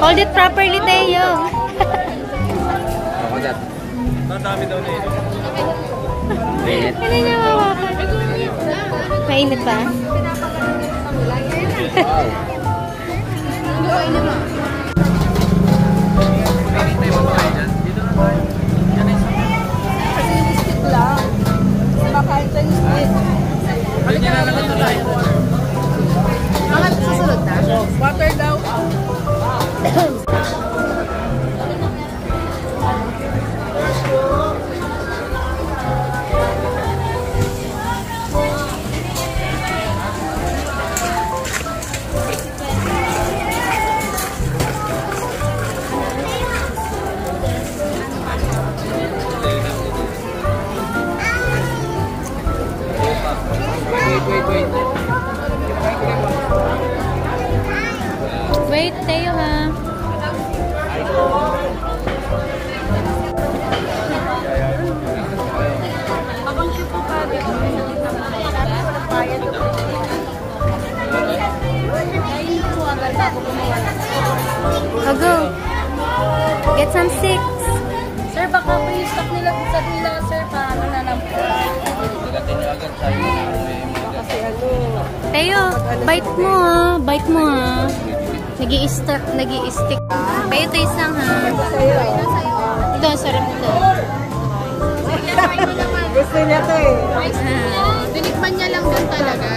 Hold it properly, Teo. Ang dami daw na ito. Ano niya mawakan? Mainit pa? Water daw. Wait, Teo ha. Oh, go. Get some six. Sir, baka po yung stock nila sa nila, sir, paano na lang po. Kasi ano. Teo, bite mo ha. Bite mo ha. Nag-i-stick. Teo, ito isang ha. Ito, sarap ito. Gusto niya to eh. Tinikman niya lang doon talaga.